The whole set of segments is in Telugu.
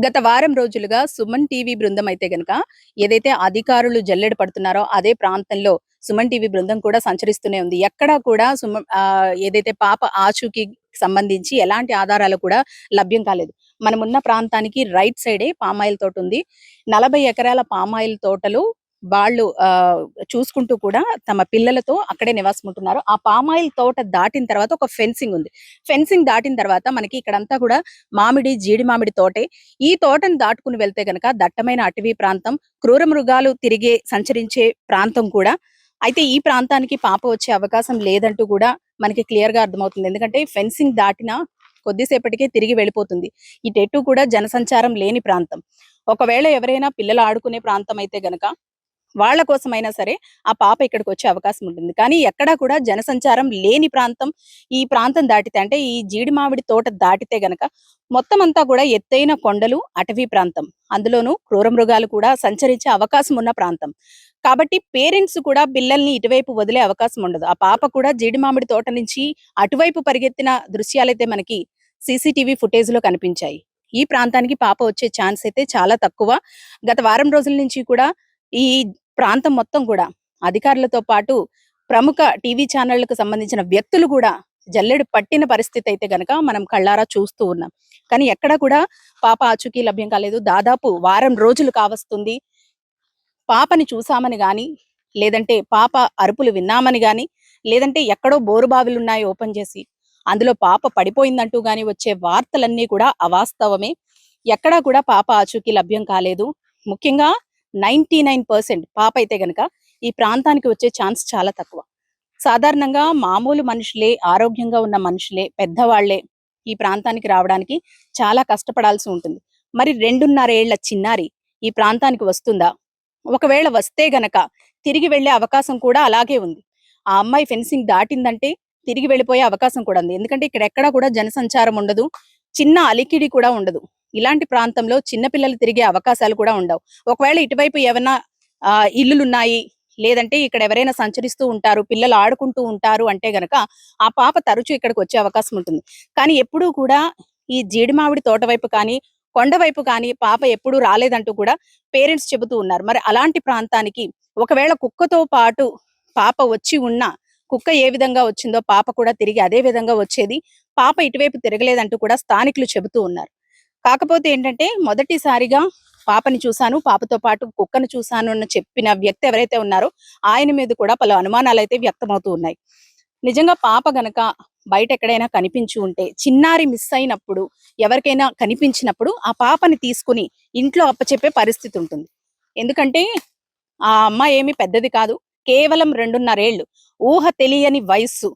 గత వారం రోజులుగా సుమన్ టీవీ బృందం అయితే గనక ఏదైతే అధికారులు జల్లెడ పడుతున్నారో అదే ప్రాంతంలో సుమన్ టీవీ బృందం కూడా సంచరిస్తూనే ఉంది. ఎక్కడా కూడా ఏదైతే పాప ఆచూకీ సంబంధించి ఎలాంటి ఆధారాలు కూడా లభ్యం కాలేదు. మనమున్న ప్రాంతానికి రైట్ సైడే పామాయిల్ తోట ఉంది. 40 ఎకరాల పామాయిల్ తోటలు వాళ్ళు చూసుకుంటూ కూడా తమ పిల్లలతో అక్కడే నివాసం ఉంటున్నారు. ఆ పామాయిల్ తోట దాటిన తర్వాత ఒక ఫెన్సింగ్ ఉంది. ఫెన్సింగ్ దాటిన తర్వాత మనకి ఇక్కడంతా కూడా జీడి మామిడి తోటే. ఈ తోటను దాటుకుని వెళ్తే గనక దట్టమైన అటవీ ప్రాంతం, క్రూర మృగాలు సంచరించే ప్రాంతం కూడా. అయితే ఈ ప్రాంతానికి పాప వచ్చే అవకాశం లేదంటూ కూడా మనకి క్లియర్ గా అర్థమవుతుంది. ఎందుకంటే ఫెన్సింగ్ దాటిన కొద్దిసేపటికే తిరిగి వెళ్ళిపోతుంది. ఇటెటు కూడా జనసంచారం లేని ప్రాంతం. ఒకవేళ ఎవరైనా పిల్లలు ఆడుకునే ప్రాంతం అయితే గనక వాళ్ళ కోసమైనా సరే ఆ పాప ఇక్కడికి వచ్చే అవకాశం ఉంటుంది. కానీ ఎక్కడా కూడా జనసంచారం లేని ప్రాంతం. ఈ ప్రాంతం దాటితే అంటే ఈ జీడి మామిడి తోట దాటితే గనక మొత్తం అంతా కూడా ఎత్తైన కొండలు, అటవీ ప్రాంతం. అందులోనూ క్రూర మృగాలు కూడా సంచరించే అవకాశం ఉన్న ప్రాంతం. కాబట్టి పేరెంట్స్ కూడా పిల్లల్ని ఇటువైపు వదిలే అవకాశం ఉండదు. ఆ పాప కూడా జీడి మామిడి తోట నుంచి అటువైపు పరిగెత్తిన దృశ్యాలైతే మనకి సీసీటీవీ ఫుటేజ్ లో కనిపించాయి. ఈ ప్రాంతానికి పాప వచ్చే ఛాన్స్ అయితే చాలా తక్కువ. గత వారం రోజుల నుంచి కూడా ఈ ప్రాంతం మొత్తం కూడా అధికారులతో పాటు ప్రముఖ టీవీ ఛానళ్లకు సంబంధించిన వ్యక్తులు కూడా జల్లెడు పట్టిన పరిస్థితి అయితే గనక మనం కళ్ళారా చూస్తూ ఉన్నాం. కానీ ఎక్కడ కూడా పాప ఆచూకీ లభ్యం కాలేదు. దాదాపు వారం రోజులు కావస్తుంది. పాపని చూసామని గాని, లేదంటే పాప అరుపులు విన్నామని గాని, లేదంటే ఎక్కడో బోరుబావిలు ఉన్నాయి ఓపెన్ చేసి అందులో పాప పడిపోయిందంటూ గాని వచ్చే వార్తలన్నీ కూడా అవాస్తవమే. ఎక్కడా కూడా పాప ఆచూకీ లభ్యం కాలేదు. ముఖ్యంగా 99% పాప అయితే గనక ఈ ప్రాంతానికి వచ్చే ఛాన్స్ చాలా తక్కువ. సాధారణంగా మామూలు మనుషులే, ఆరోగ్యంగా ఉన్న మనుషులే, పెద్దవాళ్లే ఈ ప్రాంతానికి రావడానికి చాలా కష్టపడాల్సి ఉంటుంది. మరి 2.5 ఏళ్ల చిన్నారి ఈ ప్రాంతానికి వస్తుందా? ఒకవేళ వస్తే గనక తిరిగి వెళ్లే అవకాశం కూడా అలాగే ఉంది. ఆ అమ్మాయి ఫెన్సింగ్ దాటిందంటే తిరిగి వెళ్ళిపోయే అవకాశం కూడా ఉంది. ఎందుకంటే ఇక్కడ ఎక్కడా కూడా జనసంచారం ఉండదు, చిన్న అలికిడి కూడా ఉండదు. ఇలాంటి ప్రాంతంలో చిన్నపిల్లలు తిరిగే అవకాశాలు కూడా ఉండవు. ఒకవేళ ఇటువైపు ఏమైనా ఇల్లులున్నాయి, లేదంటే ఇక్కడ ఎవరైనా సంచరిస్తూ ఉంటారు, పిల్లలు ఆడుకుంటూ ఉంటారు అంటే గనక ఆ పాప తరచూ ఇక్కడికి వచ్చే అవకాశం ఉంటుంది. కానీ ఎప్పుడూ కూడా ఈ జీడి మామిడి తోట వైపు కానీ, కొండ వైపు కానీ పాప ఎప్పుడూ రాలేదంటూ కూడా పేరెంట్స్ చెబుతూ ఉన్నారు. మరి అలాంటి ప్రాంతానికి ఒకవేళ కుక్కతో పాటు పాప వచ్చి ఉన్నా, కుక్క ఏ విధంగా వచ్చిందో పాప కూడా తిరిగి అదే విధంగా వచ్చేది. పాప ఇటువైపు తిరగలేదంటూ కూడా స్థానికులు చెబుతూ ఉన్నారు. కాకపోతే ఏంటంటే మొదటిసారిగా పాపని చూశాను, పాపతో పాటు కుక్కను చూశాను అని చెప్పిన వ్యక్తి ఎవరైతే ఉన్నారో ఆయన మీద కూడా పలు అనుమానాలు అయితే వ్యక్తమవుతూ ఉన్నాయి. నిజంగా పాప గనక బయట ఎక్కడైనా కనిపించి ఉంటే, చిన్నారి మిస్ అయినప్పుడు ఎవరికైనా కనిపించినప్పుడు ఆ పాపని తీసుకుని ఇంట్లో అప్పచెప్పే పరిస్థితి ఉంటుంది. ఎందుకంటే ఆ అమ్మాయి ఏమి పెద్దది కాదు, కేవలం 2.5 ఏళ్లు, ఊహ తెలియని వయస్సు,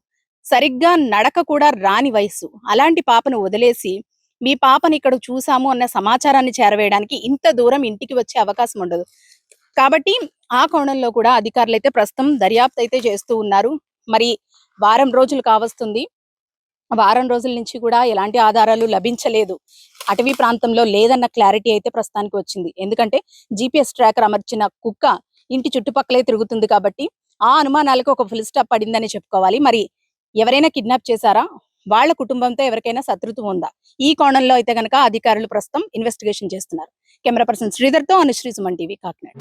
సరిగ్గా నడక కూడా రాని వయస్సు. అలాంటి పాపను వదిలేసి మీ పాపని ఇక్కడ చూసాము అన్న సమాచారాన్ని చేరవేయడానికి ఇంత దూరం ఇంటికి వచ్చే అవకాశం ఉండదు. కాబట్టి ఆ కోణంలో కూడా అధికారులు అయితే ప్రస్తుతం దర్యాప్తు అయితే చేస్తూ ఉన్నారు. మరి వారం రోజులు కావస్తుంది. వారం రోజుల నుంచి కూడా ఎలాంటి ఆధారాలు లభించలేదు, అటవీ ప్రాంతంలో లేదన్న క్లారిటీ అయితే ప్రస్తుతానికి వచ్చింది. ఎందుకంటే GPS ట్రాకర్ అమర్చిన కుక్క ఇంటి చుట్టుపక్కలే తిరుగుతుంది కాబట్టి ఆ అనుమానాలకు ఒక ఫుల్ స్టాప్ పడిందని చెప్పుకోవాలి. మరి ఎవరైనా కిడ్నాప్ చేశారా? వాళ్ళ కుటుంబంతో ఎవరికైనా శత్రుత్వం ఉందా? ఈ కోణంలో అయితే గనక అధికారులు ప్రస్తుతం ఇన్వెస్టిగేషన్ చేస్తున్నారు. కెమెరా పర్సన్ శ్రీధర్తో అనుశ్రీ, సుమన్ టీవీ, కాకినాడ.